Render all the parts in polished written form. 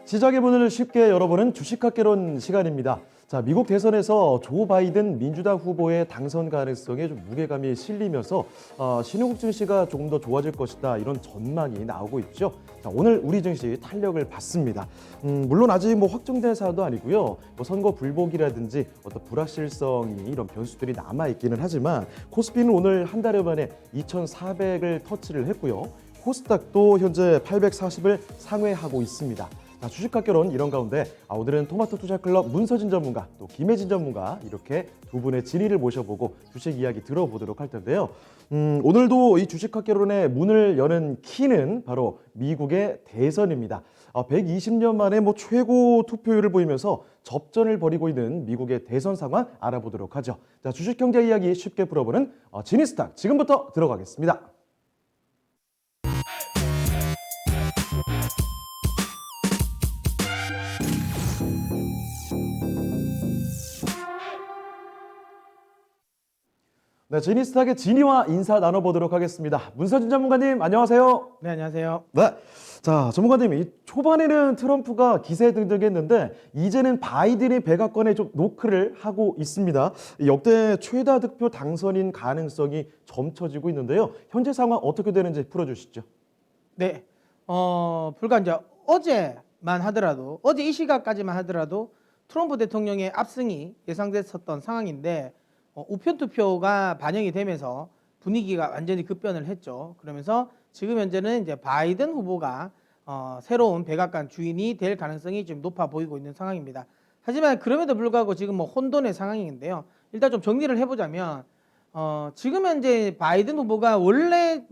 시작의 문을 쉽게 열어보는 주식학개론 시간입니다. 자, 미국 대선에서 조 바이든 민주당 후보의 당선 가능성에 좀 무게감이 실리면서 신흥국 증시가 조금 더 좋아질 것이다 이런 전망이 나오고 있죠. 자, 오늘 우리 증시 탄력을 받습니다. 물론 아직 확정된 사안도 아니고요. 선거 불복이라든지 어떤 불확실성이 이런 변수들이 남아 있기는 하지만 코스피는 오늘 한 달여 만에 2,400을 터치를 했고요. 코스닥도 현재 840을 상회하고 있습니다. 자, 주식학개론 이런 가운데 오늘은 토마토 투자클럽 문서진 전문가 또 김혜진 전문가 이렇게 두 분의 진의를 모셔보고 주식 이야기 들어보도록 할 텐데요. 오늘도 이 주식학개론의 문을 여는 키는 바로 미국의 대선입니다. 120년 만에 최고 투표율을 보이면서 접전을 벌이고 있는 미국의 대선 상황 알아보도록 하죠. 자, 주식 경제 이야기 쉽게 풀어보는 지니스탁 지금부터 들어가겠습니다. 네, 지니스탁의 진이와 인사 나눠보도록 하겠습니다. 문서진 전문가님, 안녕하세요. 네, 안녕하세요. 네, 자, 전문가님, 이 초반에는 트럼프가 기세등등했는데 이제는 바이든이 백악관에 좀 노크를 하고 있습니다. 역대 최다 득표 당선인 가능성이 점쳐지고 있는데요. 현재 상황 어떻게 되는지 풀어주시죠. 네, 불과 이제 어제만 하더라도, 어제 이 시각까지만 하더라도 트럼프 대통령의 압승이 예상됐었던 상황인데 우편 투표가 반영이 되면서 분위기가 완전히 급변을 했죠. 그러면서 지금 현재는 이제 바이든 후보가 새로운 백악관 주인이 될 가능성이 좀 높아 보이고 있는 상황입니다. 하지만 그럼에도 불구하고 지금 혼돈의 상황인데요. 일단 좀 정리를 해보자면 지금 현재 바이든 후보가 원래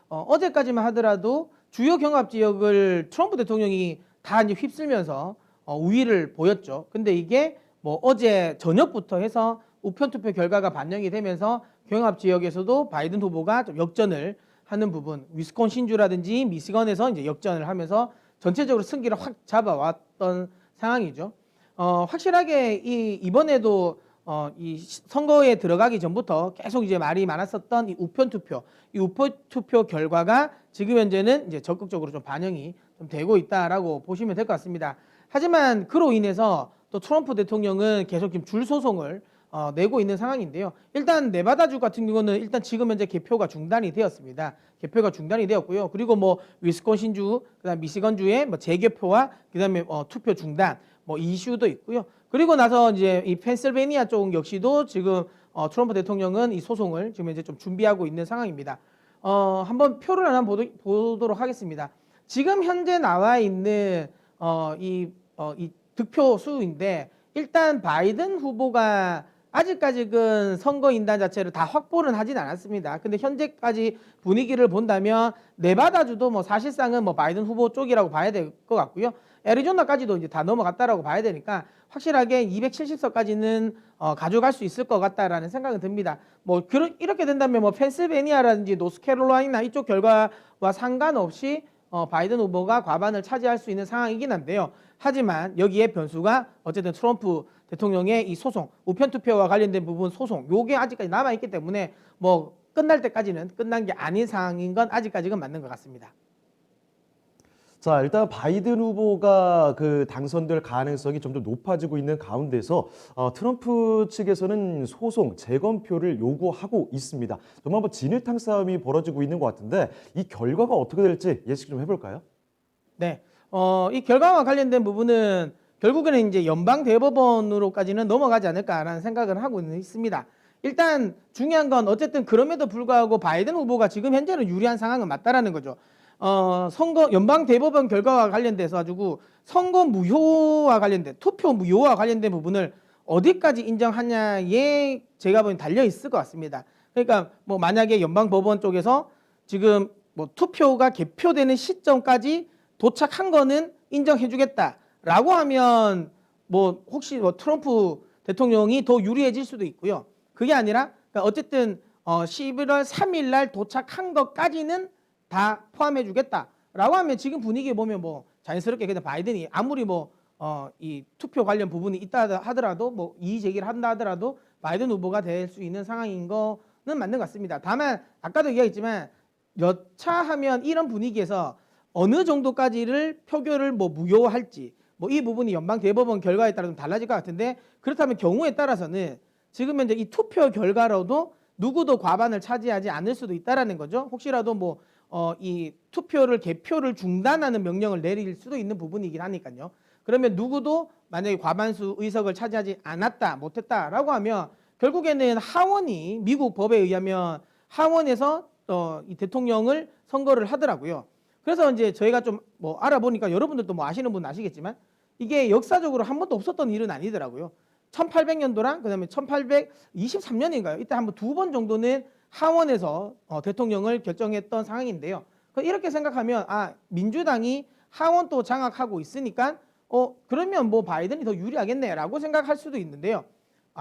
어제까지만 하더라도 주요 경합 지역을 트럼프 대통령이 다 이제 휩쓸면서 우위를 보였죠. 근데 이게 어제 저녁부터 해서 우편 투표 결과가 반영이 되면서 경합 지역에서도 바이든 후보가 좀 역전을 하는 부분, 위스콘신주라든지 미시건에서 이제 역전을 하면서 전체적으로 승기를 확 잡아왔던 상황이죠. 확실하게 이번에도 이 선거에 들어가기 전부터 계속 이제 말이 많았었던 이 우편 투표 결과가 지금 현재는 이제 적극적으로 좀 반영이 좀 되고 있다라고 보시면 될 것 같습니다. 하지만 그로 인해서 또 트럼프 대통령은 계속 지금 줄 소송을 내고 있는 상황인데요. 일단 네바다주 같은 경우는 일단 지금 현재 개표가 중단이 되었습니다. 개표가 중단이 되었고요. 그리고 위스콘신주, 그다음 미시건주의 재개표와 그다음에 투표 중단 이슈도 있고요. 그리고 나서 이제 이 펜실베니아 쪽 역시도 지금 트럼프 대통령은 이 소송을 지금 이제 좀 준비하고 있는 상황입니다. 한번 표를 하나 보도록 하겠습니다. 지금 현재 나와 있는 이 득표 수인데 일단 바이든 후보가 아직까지는 선거인단 자체를 다 확보는 하진 않았습니다. 근데 현재까지 분위기를 본다면 네바다주도 사실상은 바이든 후보 쪽이라고 봐야 될 것 같고요. 애리조나까지도 이제 다 넘어갔다라고 봐야 되니까 확실하게 270석까지는 가져갈 수 있을 것 같다라는 생각은 듭니다. 이렇게 된다면 펜실베니아라든지 노스캐롤라이나 이쪽 결과와 상관없이 바이든 후보가 과반을 차지할 수 있는 상황이긴 한데요. 하지만 여기에 변수가 어쨌든 트럼프 대통령의 이 소송, 우편 투표와 관련된 부분 소송, 요게 아직까지 남아 있기 때문에 끝날 때까지는 끝난 게 아닌 상황인 건 아직까지는 맞는 것 같습니다. 자, 일단 바이든 후보가 당선될 가능성이 점점 높아지고 있는 가운데서 트럼프 측에서는 소송, 재검표를 요구하고 있습니다. 정말 진흙탕 싸움이 벌어지고 있는 것 같은데 이 결과가 어떻게 될지 예측 좀 해볼까요? 네, 이 결과와 관련된 부분은 결국에는 이제 연방 대법원으로까지는 넘어가지 않을까라는 생각을 하고 있습니다. 일단 중요한 건 어쨌든 그럼에도 불구하고 바이든 후보가 지금 현재는 유리한 상황은 맞다라는 거죠. 연방 대법원 결과와 관련돼서 가지고 선거 무효와 관련된 투표 무효와 관련된 부분을 어디까지 인정하냐에 제가 보기엔 달려 있을 것 같습니다. 그러니까 만약에 연방 법원 쪽에서 지금 투표가 개표되는 시점까지 도착한 거는 인정해주겠다라고 하면 혹시 트럼프 대통령이 더 유리해질 수도 있고요. 그게 아니라 그러니까 어쨌든 11월 3일 날 도착한 것까지는 다 포함해주겠다라고 하면 지금 분위기 보면 자연스럽게 그냥 바이든이 아무리 이 투표 관련 부분이 있다 하더라도 이의 제기를 한다 하더라도 바이든 후보가 될 수 있는 상황인 거는 맞는 것 같습니다. 다만 아까도 이야기했지만 여차하면 이런 분위기에서 어느 정도까지를 표결을 뭐 무효할지 뭐 이 부분이 연방 대법원 결과에 따라 좀 달라질 것 같은데 그렇다면 경우에 따라서는 지금 현재 이 투표 결과로도 누구도 과반을 차지하지 않을 수도 있다라는 거죠. 혹시라도 뭐 이 투표를 개표를 중단하는 명령을 내릴 수도 있는 부분이긴 하니까요. 그러면 누구도 만약에 과반수 의석을 차지하지 않았다, 못했다라고 하면 결국에는 하원이 미국 법에 의하면 하원에서 이 대통령을 선거를 하더라고요. 그래서 이제 저희가 좀 뭐 알아보니까 여러분들도 뭐 아시는 분 아시겠지만 이게 역사적으로 한 번도 없었던 일은 아니더라고요. 1800년도랑 그다음에 1823년인가요? 이때 한번 두 번 정도는 하원에서 대통령을 결정했던 상황인데요. 이렇게 생각하면 민주당이 하원 또 장악하고 있으니까 그러면 뭐 바이든이 더 유리하겠네라고 생각할 수도 있는데요.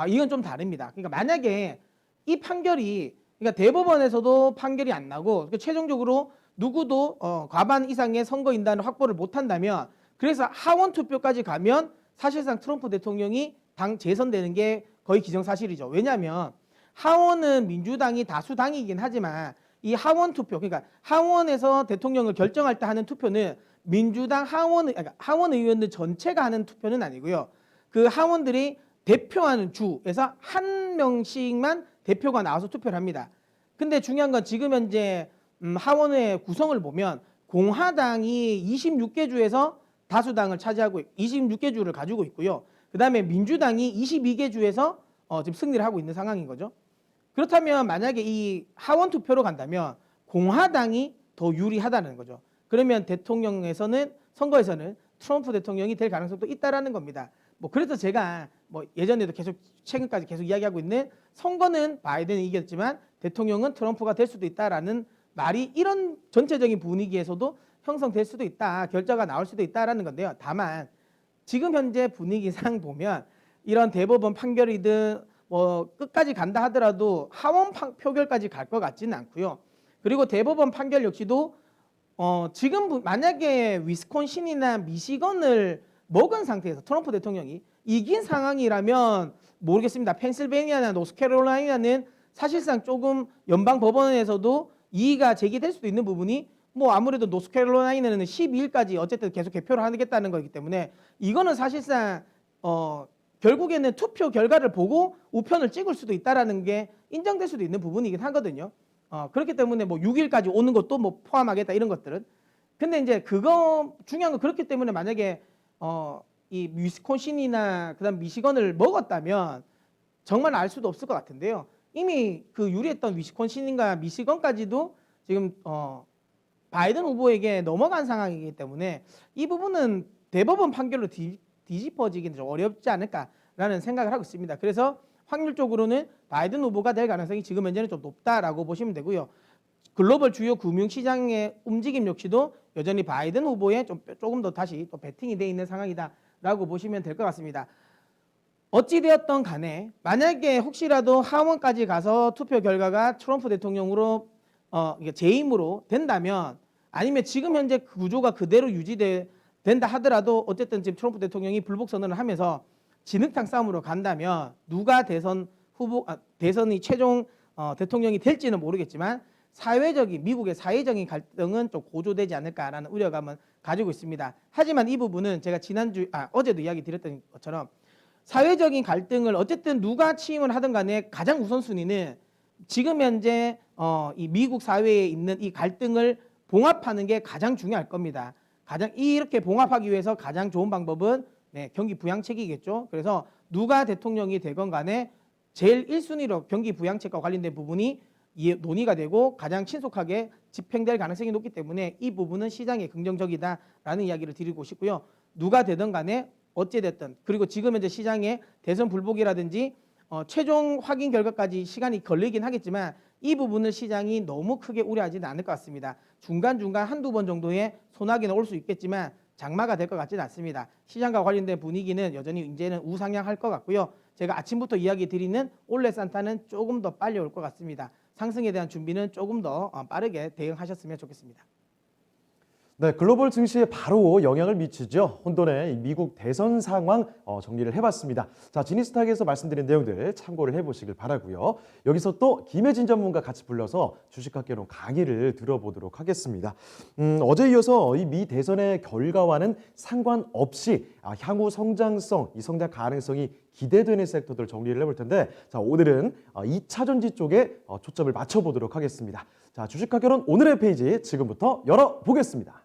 이건 좀 다릅니다. 그러니까 만약에 이 판결이 그러니까 대법원에서도 판결이 안 나고 그러니까 최종적으로 누구도 과반 이상의 선거인단을 확보를 못한다면 그래서 하원 투표까지 가면 사실상 트럼프 대통령이 당 재선되는 게 거의 기정사실이죠. 왜냐하면 하원은 민주당이 다수당이긴 하지만 이 하원 투표 그러니까 하원에서 대통령을 결정할 때 하는 투표는 민주당 하원 의원들 전체가 하는 투표는 아니고요. 그 하원들이 대표하는 주에서 한 명씩만 대표가 나와서 투표를 합니다. 근데 중요한 건 지금 현재 하원의 구성을 보면 공화당이 26개 주에서 다수당을 차지하고 26개 주를 가지고 있고요. 그다음에 민주당이 22개 주에서 지금 승리를 하고 있는 상황인 거죠. 그렇다면 만약에 이 하원 투표로 간다면 공화당이 더 유리하다는 거죠. 그러면 대통령에서는 선거에서는 트럼프 대통령이 될 가능성도 있다라는 겁니다. 뭐 그래서 제가 뭐 예전에도 계속 최근까지 계속 이야기하고 있는 선거는 바이든이 이겼지만 대통령은 트럼프가 될 수도 있다라는 말이 이런 전체적인 분위기에서도 형성될 수도 있다, 결과가 나올 수도 있다라는 건데요. 다만 지금 현재 분위기상 보면 이런 대법원 판결이든 뭐 끝까지 간다 하더라도 하원 표결까지 갈 것 같지는 않고요. 그리고 대법원 판결 역시도 지금 만약에 위스콘신이나 미시건을 먹은 상태에서 트럼프 대통령이 이긴 상황이라면 모르겠습니다. 펜실베니아나 노스캐롤라이나는 사실상 조금 연방 법원에서도 이의가 제기될 수도 있는 부분이 뭐 아무래도 노스캐롤라이나는 12일까지 어쨌든 계속 개표를 하겠다는 거기 때문에 이거는 사실상 결국에는 투표 결과를 보고 우편을 찍을 수도 있다라는 게 인정될 수도 있는 부분이긴 하거든요. 그렇기 때문에 뭐 6일까지 오는 것도 뭐 포함하겠다 이런 것들은. 근데 이제 그거 중요한 건 그렇기 때문에 만약에 이 위스콘신이나 그다음 미시건을 먹었다면 정말 알 수도 없을 것 같은데요. 이미 그 유리했던 위스콘신인가 미시건까지도 지금 바이든 후보에게 넘어간 상황이기 때문에 이 부분은 대법원 판결로 뒤집어지기는 좀 어렵지 않을까라는 생각을 하고 있습니다. 그래서 확률적으로는 바이든 후보가 될 가능성이 지금 현재는 좀 높다라고 보시면 되고요. 글로벌 주요 금융시장의 움직임 역시도 여전히 바이든 후보에 조금 더 다시 또 베팅이 돼 있는 상황이다라고 보시면 될 것 같습니다. 어찌되었던 간에 만약에 혹시라도 하원까지 가서 투표 결과가 트럼프 대통령으로 재임으로 된다면 아니면 지금 현재 그 구조가 그대로 유지된다 하더라도 어쨌든 지금 트럼프 대통령이 불복 선언을 하면서 진흙탕 싸움으로 간다면 누가 대선이 최종 대통령이 될지는 모르겠지만 미국의 사회적인 갈등은 좀 고조되지 않을까라는 우려감은 가지고 있습니다. 하지만 이 부분은 제가 어제도 이야기 드렸던 것처럼 사회적인 갈등을 어쨌든 누가 취임을 하든 간에 가장 우선순위는 지금 현재 이 미국 사회에 있는 이 갈등을 봉합하는 게 가장 중요할 겁니다. 이렇게 봉합하기 위해서 가장 좋은 방법은 경기 부양책이겠죠. 그래서 누가 대통령이 되건 간에 제일 1순위로 경기 부양책과 관련된 부분이 논의가 되고 가장 신속하게 집행될 가능성이 높기 때문에 이 부분은 시장에 긍정적이다라는 이야기를 드리고 싶고요. 누가 되든 간에 어찌됐든 그리고 지금 현재 시장에 대선 불복이라든지 최종 확인 결과까지 시간이 걸리긴 하겠지만 이 부분을 시장이 너무 크게 우려하지는 않을 것 같습니다. 중간중간 한두 번 정도의 소나기는 올 수 있겠지만 장마가 될 것 같지는 않습니다. 시장과 관련된 분위기는 여전히 이제는 우상향할 것 같고요. 제가 아침부터 이야기 드리는 올레 산타는 조금 더 빨리 올 것 같습니다. 상승에 대한 준비는 조금 더 빠르게 대응하셨으면 좋겠습니다. 네, 글로벌 증시에 바로 영향을 미치죠. 혼돈의 미국 대선 상황 정리를 해봤습니다. 자, 지니스탁에서 말씀드린 내용들 참고를 해보시길 바라고요. 여기서 또 김혜진 전문가 같이 불러서 주식학개론 강의를 들어보도록 하겠습니다. 어제 이어서 이 미 대선의 결과와는 상관없이 향후 성장성, 이 성장 가능성이 기대되는 섹터들 정리를 해볼 텐데, 자, 오늘은 2차 전지 쪽에 초점을 맞춰보도록 하겠습니다. 자, 주식학개론 오늘의 페이지 지금부터 열어보겠습니다.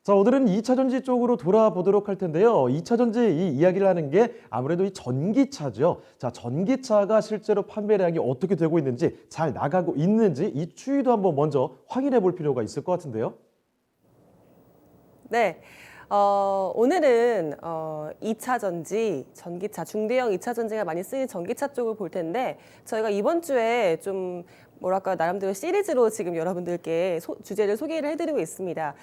자, 오늘은 2차 전지 쪽으로 돌아보도록 할 텐데요. 2차 전지 이 이야기를 하는 게 아무래도 이 전기차죠. 자, 전기차가 실제로 판매량이 어떻게 되고 있는지, 잘 나가고 있는지 이 추이도 한번 먼저 확인해 볼 필요가 있을 것 같은데요. 네. 오늘은 2차 전지, 전기차, 중대형 2차 전지가 많이 쓰이는 전기차 쪽을 볼 텐데 저희가 이번 주에 좀 뭐랄까 나름대로 시리즈로 지금 여러분들께 주제를 소개를 해드리고 있습니다.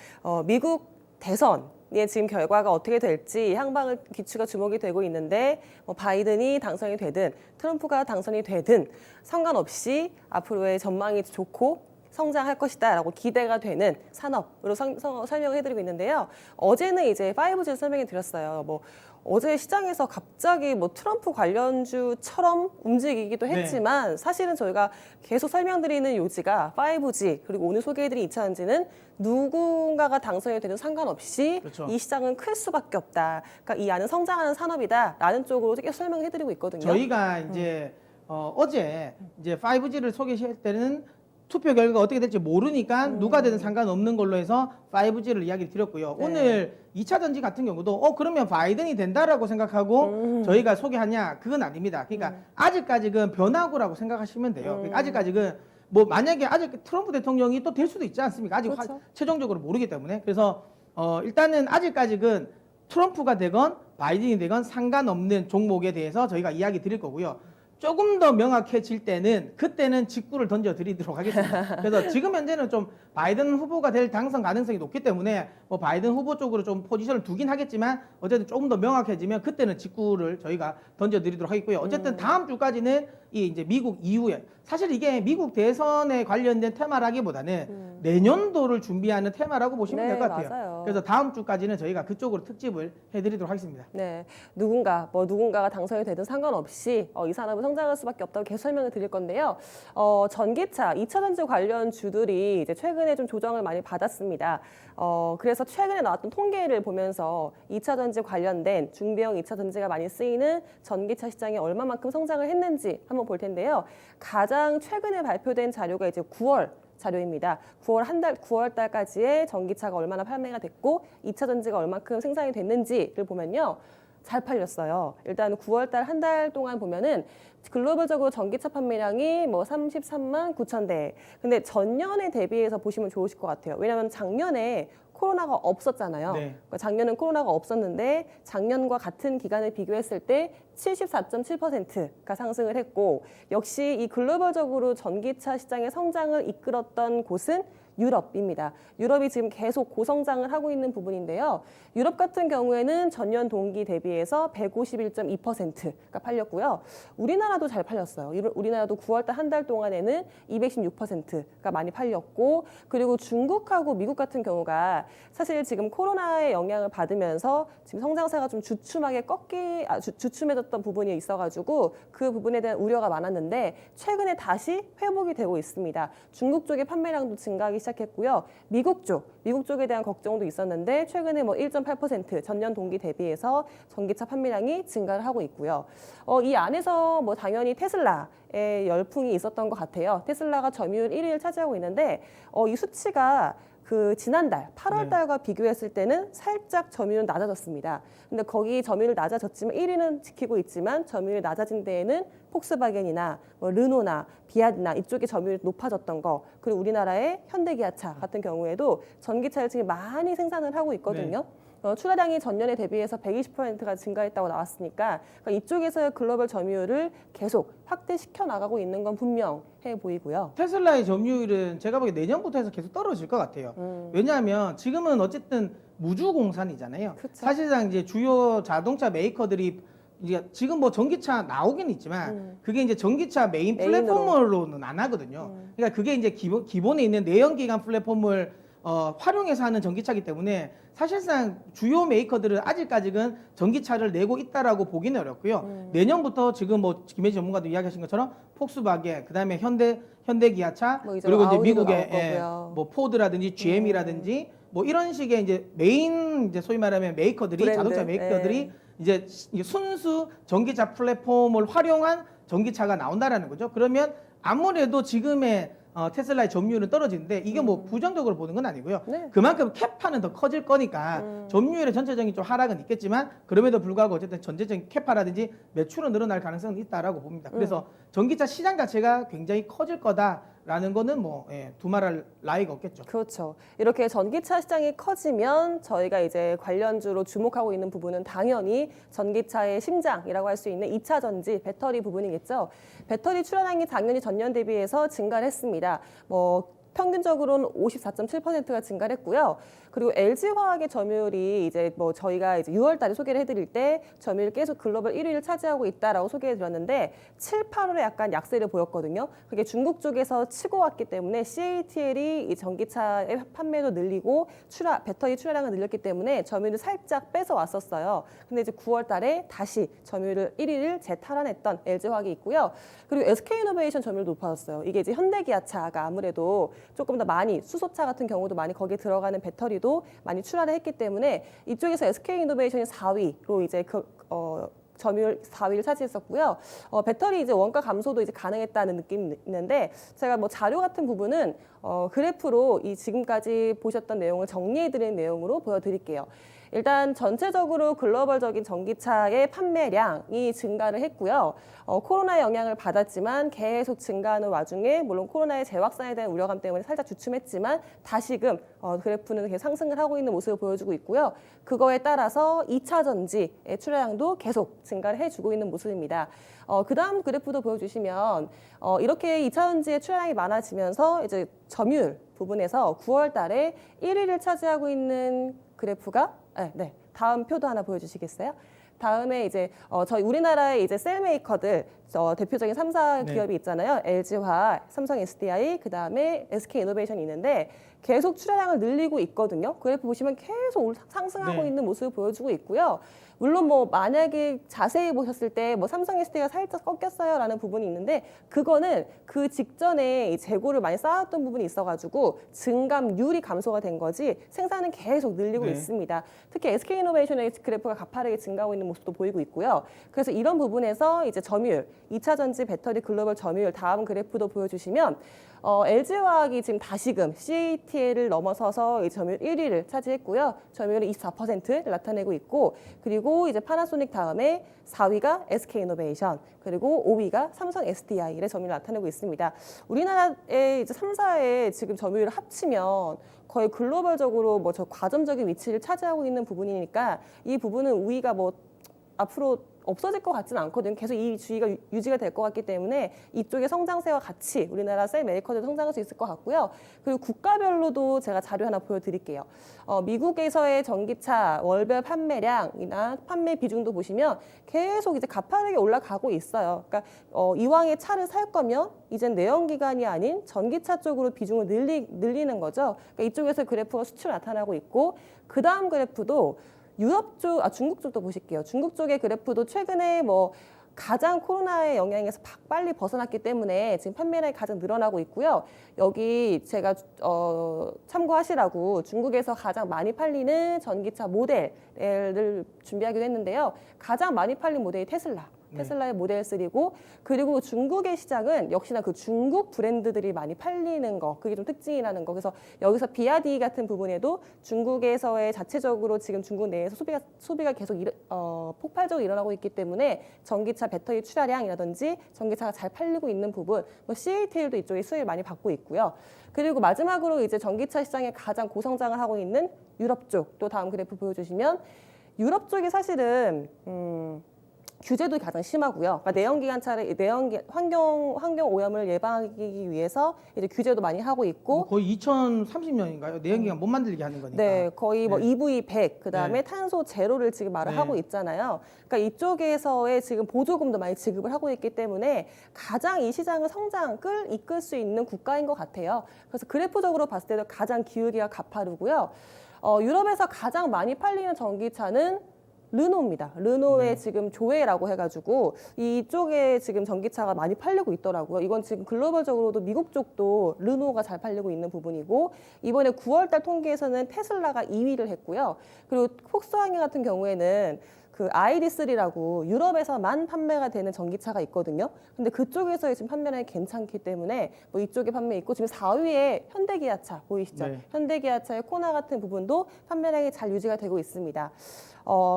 미국 대선의 지금 결과가 어떻게 될지 향방을 기추가 주목이 되고 있는데 뭐 바이든이 당선이 되든 트럼프가 당선이 되든 상관없이 앞으로의 전망이 좋고 성장할 것이다라고 기대가 되는 산업으로 설명을 해드리고 있는데요. 어제는 이제 5G를 설명해 드렸어요. 뭐 어제 시장에서 갑자기 뭐 트럼프 관련주처럼 움직이기도 했지만 사실은 저희가 계속 설명드리는 요지가 5G 그리고 오늘 소개해드린 2차 전지는 누군가가 당선이 되는 상관없이 그렇죠. 이 시장은 클 수밖에 없다. 그러니까 이 안은 성장하는 산업이다라는 쪽으로 계속 설명해드리고 있거든요. 저희가 이제 어제 이제 5G를 소개할 때는 투표 결과가 어떻게 될지 모르니까 누가 되든 상관없는 걸로 해서 5G를 이야기를 드렸고요. 네. 오늘 2차 전지 같은 경우도 그러면 바이든이 된다라고 생각하고 저희가 소개하냐? 그건 아닙니다. 그러니까 아직까지 그 변화구라고 생각하시면 돼요. 그러니까 아직까지 뭐 만약에 아직 트럼프 대통령이 또 될 수도 있지 않습니까? 아직 그렇죠. 최종적으로 모르기 때문에. 그래서 일단은 아직까지는 트럼프가 되건 바이든이 되건 상관없는 종목에 대해서 저희가 이야기 드릴 거고요. 조금 더 명확해질 때는 그때는 직구를 던져드리도록 하겠습니다. 그래서 지금 현재는 좀 바이든 후보가 될 당선 가능성이 높기 때문에 뭐 바이든 후보 쪽으로 좀 포지션을 두긴 하겠지만 어쨌든 조금 더 명확해지면 그때는 직구를 저희가 던져드리도록 하겠고요. 어쨌든 다음 주까지는 이 이제 미국 이후에 사실 이게 미국 대선에 관련된 테마라기보다는 내년도를 준비하는 테마라고 보시면 네, 될 것 같아요. 맞아요. 그래서 다음 주까지는 저희가 그쪽으로 특집을 해드리도록 하겠습니다. 네, 누군가가 당선이 되든 상관없이 이 산업은 성장할 수밖에 없다고 계속 설명을 드릴 건데요. 전기차, 2차 전지 관련 주들이 이제 최근에 좀 조정을 많이 받았습니다. 그래서 최근에 나왔던 통계를 보면서 2차 전지 관련된 중대형 2차 전지가 많이 쓰이는 전기차 시장이 얼마만큼 성장을 했는지 한번 볼 텐데요. 가장 최근에 발표된 자료가 이제 9월 자료입니다. 9월 달까지의 전기차가 얼마나 판매가 됐고 2차 전지가 얼마큼 생산이 됐는지를 보면요. 잘 팔렸어요. 일단 9월 달 한 달 동안 보면은 글로벌적으로 전기차 판매량이 뭐 33만 9천 대. 근데 전년에 대비해서 보시면 좋으실 것 같아요. 왜냐하면 작년에 코로나가 없었잖아요. 네. 그러니까 작년은 코로나가 없었는데 작년과 같은 기간을 비교했을 때 74.7%가 상승을 했고 역시 이 글로벌적으로 전기차 시장의 성장을 이끌었던 곳은 유럽입니다. 유럽이 지금 계속 고성장을 하고 있는 부분인데요. 유럽 같은 경우에는 전년 동기 대비해서 151.2%가 팔렸고요. 우리나라도 잘 팔렸어요. 우리나라도 9월 달 한 달 동안에는 216%가 많이 팔렸고 그리고 중국하고 미국 같은 경우가 사실 지금 코로나의 영향을 받으면서 지금 성장세가 좀 주춤해졌던 부분이 있어가지고 그 부분에 대한 우려가 많았는데 최근에 다시 회복이 되고 있습니다. 중국 쪽의 판매량도 증가하기 시작했고요. 미국 쪽에 대한 걱정도 있었는데 최근에 뭐 1.8% 전년 동기 대비해서 전기차 판매량이 증가를 하고 있고요. 이 안에서 뭐 당연히 테슬라의 열풍이 있었던 것 같아요. 테슬라가 점유율 1위를 차지하고 있는데 이 수치가 그 지난달 8월 달과 비교했을 때는 살짝 점유율은 낮아졌습니다. 근데 거기 점유율 낮아졌지만 1위는 지키고 있지만 점유율이 낮아진 데에는 폭스바겐이나 뭐 르노나 비아드나 이쪽에 점유율이 높아졌던 거 그리고 우리나라의 현대기아차 같은 경우에도 전기차를 지금 많이 생산을 하고 있거든요. 출하량이 전년에 대비해서 120%가 증가했다고 나왔으니까 그러니까 이쪽에서의 글로벌 점유율을 계속 확대시켜 나가고 있는 건 분명해 보이고요. 테슬라의 점유율은 제가 보기에 내년부터 해서 계속 떨어질 것 같아요. 왜냐하면 지금은 어쨌든 무주공산이잖아요. 그쵸. 사실상 이제 주요 자동차 메이커들이 이제 지금 뭐 전기차 나오긴 있지만 그게 이제 전기차 메인 메인으로. 플랫폼으로는 안 하거든요. 그러니까 그게 이제 기본에 있는 내연기관 플랫폼을 활용해서 하는 전기차이기 때문에 사실상 주요 메이커들은 아직까지는 전기차를 내고 있다라고 보기는 어렵고요. 내년부터 지금 뭐 김혜지 전문가도 이야기하신 것처럼 폭스바겐, 그다음에 현대기아차, 뭐 이제 그리고 이제 아우디도 미국의 나올 거고요. 뭐 포드라든지 GM이라든지 뭐 이런 식의 이제 메인 이제 소위 말하면 메이커들이 브랜드, 자동차 메이커들이 네. 이제 순수 전기차 플랫폼을 활용한 전기차가 나온다라는 거죠. 그러면 아무래도 지금의 테슬라의 점유율은 떨어지는데 이게 뭐 부정적으로 보는 건 아니고요. 네. 그만큼 캐파는 더 커질 거니까 점유율의 전체적인 좀 하락은 있겠지만 그럼에도 불구하고 어쨌든 전체적인 캐파라든지 매출은 늘어날 가능성은 있다라고 봅니다. 그래서 전기차 시장 자체가 굉장히 커질 거다라는 거는 뭐 두말할 나위가 없겠죠. 그렇죠. 이렇게 전기차 시장이 커지면 저희가 이제 관련주로 주목하고 있는 부분은 당연히 전기차의 심장이라고 할 수 있는 2차 전지 배터리 부분이겠죠. 배터리 출하량이 당연히 전년 대비해서 증가를 했습니다. 뭐 평균적으로는 54.7%가 증가를 했고요. 그리고 LG화학의 점유율이 이제 뭐 저희가 이제 6월 달에 소개를 해드릴 때 점유율 계속 글로벌 1위를 차지하고 있다라고 소개해드렸는데 7, 8월에 약간 약세를 보였거든요. 그게 중국 쪽에서 치고 왔기 때문에 CATL이 이 전기차의 판매도 늘리고 배터리 출하량을 늘렸기 때문에 점유율을 살짝 뺏어 왔었어요. 근데 이제 9월 달에 다시 점유율 1위를 재탈환했던 LG화학이 있고요. 그리고 SK이노베이션 점유율도 높아졌어요. 이게 이제 현대기아차가 아무래도 조금 더 많이 수소차 같은 경우도 많이 거기에 들어가는 배터리도 많이 출하를 했기 때문에 이쪽에서 SK이노베이션이 4위로 이제 점유율 4위를 차지했었고요. 배터리 이제 원가 감소도 이제 가능했다는 느낌이 있는데 제가 뭐 자료 같은 부분은 그래프로 이 지금까지 보셨던 내용을 정리해드리는 내용으로 보여드릴게요. 일단 전체적으로 글로벌적인 전기차의 판매량이 증가를 했고요. 코로나 영향을 받았지만 계속 증가하는 와중에 물론 코로나의 재확산에 대한 우려감 때문에 살짝 주춤했지만 다시금 그래프는 계속 상승을 하고 있는 모습을 보여주고 있고요. 그거에 따라서 2차 전지의 출하량도 계속 증가를 해주고 있는 모습입니다. 그 다음 그래프도 보여주시면 이렇게 2차 전지의 출하량이 많아지면서 이제 점유율 부분에서 9월 달에 1위를 차지하고 있는 그래프가 네. 다음 표도 하나 보여주시겠어요? 다음에 이제 저희 우리나라의 이제 셀 메이커들 대표적인 3사 네. 기업이 있잖아요. LG화학, 삼성 SDI, 그다음에 SK이노베이션이 있는데 계속 출하량을 늘리고 있거든요. 그래프 보시면 계속 상승하고 네. 있는 모습을 보여주고 있고요. 물론 뭐 만약에 자세히 보셨을 때 뭐 삼성 SDI가 살짝 꺾였어요라는 부분이 있는데 그거는 그 직전에 이 재고를 많이 쌓았던 부분이 있어가지고 증감률이 감소가 된 거지 생산은 계속 늘리고 네. 있습니다. 특히 SK이노베이션의 그래프가 가파르게 증가하고 있는 모습도 보이고 있고요. 그래서 이런 부분에서 이제 점유율, 2차 전지 배터리 글로벌 점유율 다음 그래프도 보여주시면 LG화학이 지금 다시금 CATL을 넘어서서 이 점유율 1위를 차지했고요. 점유율은 24%를 나타내고 있고 그리고 이제 파나소닉 다음에 4위가 SK이노베이션 그리고 5위가 삼성 SDI의 점유율을 나타내고 있습니다. 우리나라의 이제 3사의 지금 점유율을 합치면 거의 글로벌적으로 뭐 저 과점적인 위치를 차지하고 있는 부분이니까 이 부분은 우위가 뭐 앞으로 없어질 것 같지는 않거든요. 계속 이 주의가 유지가 될 것 같기 때문에 이쪽의 성장세와 같이 우리나라 셀 메이커들도 성장할 수 있을 것 같고요. 그리고 국가별로도 제가 자료 하나 보여드릴게요. 미국에서의 전기차 월별 판매량이나 판매 비중도 보시면 계속 이제 가파르게 올라가고 있어요. 그러니까 이왕에 차를 살 거면 이젠 내연기관이 아닌 전기차 쪽으로 비중을 늘리는 거죠. 그러니까 이쪽에서 그래프가 수치로 나타나고 있고 그 다음 그래프도 유럽 쪽, 중국 쪽도 보실게요. 중국 쪽의 그래프도 최근에 뭐 가장 코로나의 영향에서 빨리 벗어났기 때문에 지금 판매량이 가장 늘어나고 있고요. 여기 제가 참고하시라고 중국에서 가장 많이 팔리는 전기차 모델을 준비하기로 했는데요. 가장 많이 팔린 모델이 테슬라. 테슬라의 모델 3고 그리고 중국의 시장은 역시나 그 중국 브랜드들이 많이 팔리는 거 그게 좀 특징이라는 거. 그래서 여기서 BYD 같은 부분에도 중국에서의 자체적으로 지금 중국 내에서 소비가 계속 폭발적으로 일어나고 있기 때문에 전기차 배터리 출하량이라든지 전기차가 잘 팔리고 있는 부분, 뭐 CATL도 이쪽에 수혜를 많이 받고 있고요. 그리고 마지막으로 이제 전기차 시장에 가장 고성장을 하고 있는 유럽 쪽, 또 다음 그래프 보여주시면 유럽 쪽이 사실은 규제도 가장 심하고요. 그러니까 내연기관차를 환경 오염을 예방하기 위해서 이제 규제도 많이 하고 있고 뭐 거의 2030년인가요? 내연기관 못 만들게 하는 거니까. 네, 거의 뭐 네. EV 100, 그다음에 네. 탄소 제로를 지금 말을 네. 하고 있잖아요. 그러니까 이쪽에서의 지금 보조금도 많이 지급을 하고 있기 때문에 가장 이 시장을 성장을 이끌 수 있는 국가인 것 같아요. 그래서 그래프적으로 봤을 때도 가장 기울기가 가파르고요. 유럽에서 가장 많이 팔리는 전기차는 르노입니다. 르노의 지금 조회라고 해가지고 이쪽에 지금 전기차가 많이 팔리고 있더라고요. 이건 지금 글로벌적으로도 미국 쪽도 르노가 잘 팔리고 있는 부분이고 이번에 9월달 통계에서는 테슬라가 2위를 했고요. 그리고 폭스바겐 같은 경우에는 그 ID3라고 유럽에서만 판매가 되는 전기차가 있거든요. 근데 그쪽에서 지금 판매량이 괜찮기 때문에 뭐 이쪽에 판매 있고 지금 4위에 현대기아차 보이시죠? 네. 현대기아차의 코나 같은 부분도 판매량이 잘 유지가 되고 있습니다.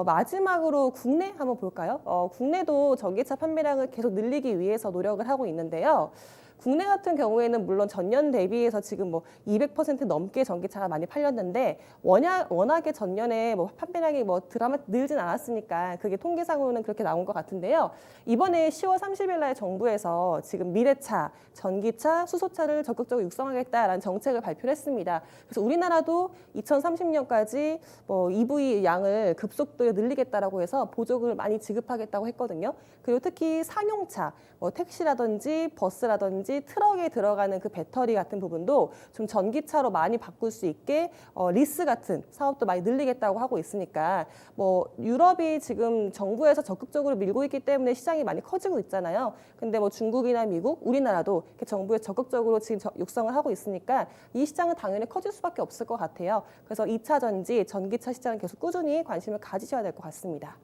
마지막으로 국내 한번 볼까요? 국내도 전기차 판매량을 계속 늘리기 위해서 노력을 하고 있는데요. 국내 같은 경우에는 물론 전년 대비해서 지금 뭐 200% 넘게 전기차가 많이 팔렸는데 워낙에 전년에 뭐 판매량이 뭐 늘진 않았으니까 그게 통계상으로는 그렇게 나온 것 같은데요. 이번에 10월 30일 날 정부에서 지금 미래차, 전기차, 수소차를 적극적으로 육성하겠다라는 정책을 발표를 했습니다. 그래서 우리나라도 2030년까지 뭐 EV 양을 급속도로 늘리겠다라고 해서 보조금을 많이 지급하겠다고 했거든요. 그리고 특히 상용차, 뭐 택시라든지 버스라든지 트럭에 들어가는 그 배터리 같은 부분도 좀 전기차로 많이 바꿀 수 있게 리스 같은 사업도 많이 늘리겠다고 하고 있으니까 뭐 유럽이 지금 정부에서 적극적으로 밀고 있기 때문에 시장이 많이 커지고 있잖아요. 근데 뭐 중국이나 미국, 우리나라도 이렇게 정부에 적극적으로 지금 육성을 하고 있으니까 이 시장은 당연히 커질 수밖에 없을 것 같아요. 그래서 2차 전지, 전기차 시장은 계속 꾸준히 관심을 가지셔야 될 것 같습니다.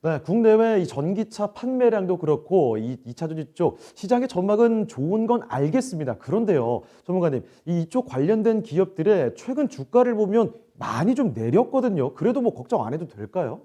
네, 국내외 이 전기차 판매량도 그렇고 이 2차 전지 쪽 시장의 전망은 좋은 건 알겠습니다. 그런데요, 전문가님, 이쪽 관련된 기업들의 최근 주가를 보면 많이 좀 내렸거든요. 그래도 뭐 걱정 안 해도 될까요?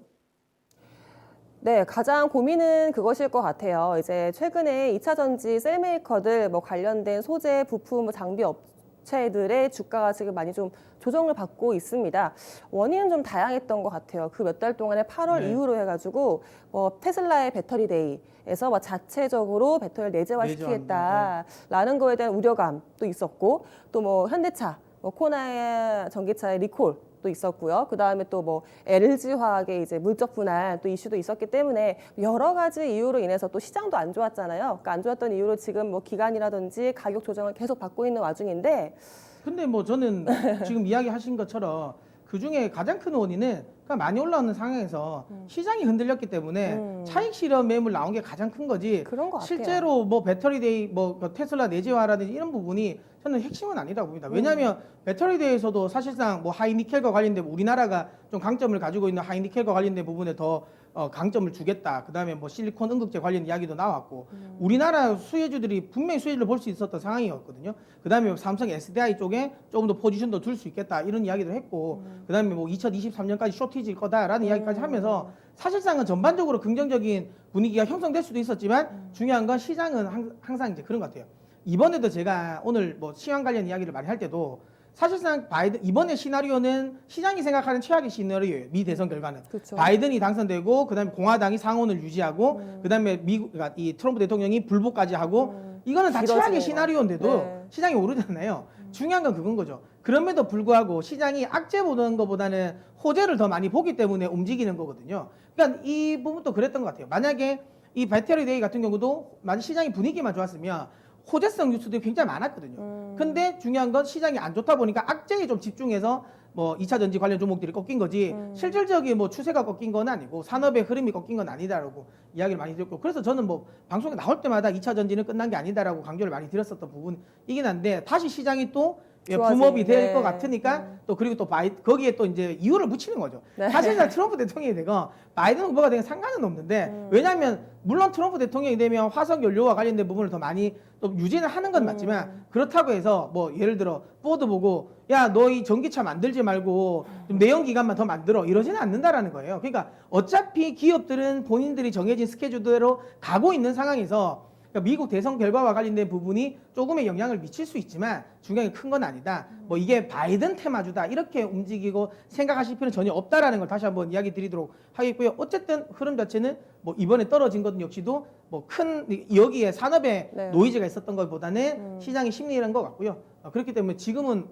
네, 가장 고민은 그것일 것 같아요. 이제 최근에 2차 전지 셀메이커들 뭐 관련된 소재, 부품, 뭐 장비 업체들의 주가가 지금 많이 좀 조정을 받고 있습니다. 원인은 좀 다양했던 것 같아요. 그 몇 달 동안에 8월 네. 이후로 해가지고 뭐 테슬라의 배터리 데이에서 뭐 자체적으로 배터리를 내재화시키겠다라는 거에 대한 우려감도 있었고 또 뭐 현대차, 뭐 코나의 전기차의 리콜 도 있었고요. 그 다음에 또 뭐 LG화학의 이제 물적 분할 또 이슈도 있었기 때문에 여러 가지 이유로 인해서 또 시장도 안 좋았잖아요. 그러니까 안 좋았던 이유로 지금 뭐 기간이라든지 가격 조정을 계속 받고 있는 와중인데 근데 뭐 저는 지금 이야기하신 것처럼 그 중에 가장 큰 원인은 그냥 많이 올라오는 상황에서 시장이 흔들렸기 때문에 차익 실현 매물 나온 게 가장 큰 거지. 그런 것 같아요. 실제로 뭐 배터리 데이, 뭐 테슬라 내재화라든지 이런 부분이 저는 핵심은 아니라고 봅니다. 왜냐하면 배터리 데이에서도 사실상 뭐 하이니켈과 관련된 우리나라가 좀 강점을 가지고 있는 하이니켈과 관련된 부분에 더 강점을 주겠다. 그다음에 뭐 실리콘 응급제 관련 이야기도 나왔고 우리나라 수혜주들이 분명히 수혜를 볼 수 있었던 상황이었거든요. 그다음에 삼성 SDI 쪽에 조금 더 포지션도 줄 수 있겠다 이런 이야기도 했고 그다음에 뭐 2023년까지 쇼티지일 거다라는 이야기까지 하면서 사실상은 전반적으로 긍정적인 분위기가 형성될 수도 있었지만 중요한 건 시장은 항상 이제 그런 것 같아요. 이번에도 제가 오늘 뭐 시황 관련 이야기를 많이 할 때도 사실상 바이든 이번에 시나리오는 시장이 생각하는 최악의 시나리오예요. 미 대선 결과는 그렇죠. 바이든이 당선되고 그다음에 공화당이 상원을 유지하고 그다음에 미국 그러니까 이 트럼프 대통령이 불복까지 하고 이거는 다 길어지는 최악의 거. 시나리오인데도 네. 시장이 오르잖아요. 중요한 건 그건 거죠. 그럼에도 불구하고 시장이 악재 보는 것보다는 호재를 더 많이 보기 때문에 움직이는 거거든요. 그러니까 이 부분도 그랬던 것 같아요. 만약에 이 배터리 데이 같은 경우도 만약 시장이 분위기만 좋았으면 호재성 뉴스들이 굉장히 많았거든요. 근데 중요한 건 시장이 안 좋다 보니까 악재에 좀 집중해서 뭐 2차 전지 관련 종목들이 꺾인 거지 실질적인 뭐 추세가 꺾인 건 아니고 산업의 흐름이 꺾인 건 아니다라고 이야기를 많이 드렸고 그래서 저는 뭐 방송에 나올 때마다 2차 전지는 끝난 게 아니다라고 강조를 많이 드렸었던 부분이긴 한데 다시 시장이 또 붐업이 될 네. 것 같으니까 또 그리고 또 거기에 또 이제 이유를 붙이는 거죠. 네. 사실상 트럼프 대통령이 되건 바이든 후보가 되건 상관은 없는데 왜냐하면 물론 트럼프 대통령이 되면 화석 연료와 관련된 부분을 더 많이 또 유지는 하는 건 맞지만 그렇다고 해서 뭐 예를 들어 포드 보고 야 너 이 전기차 만들지 말고 좀 내연기관만 더 만들어 이러지는 않는다라는 거예요. 그러니까 어차피 기업들은 본인들이 정해진 스케줄대로 가고 있는 상황에서 그러니까 미국 대선 결과와 관련된 부분이 조금의 영향을 미칠 수 있지만 중요하게 큰 건 아니다. 뭐 이게 바이든 테마주다 이렇게 움직이고 생각하실 필요는 전혀 없다라는 걸 다시 한번 이야기 드리도록 하겠고요. 어쨌든 흐름 자체는 뭐 이번에 떨어진 것 역시도 뭐 큰 여기에 산업에 네. 노이즈가 있었던 것보다는 시장의 심리라는 것 같고요. 그렇기 때문에 지금은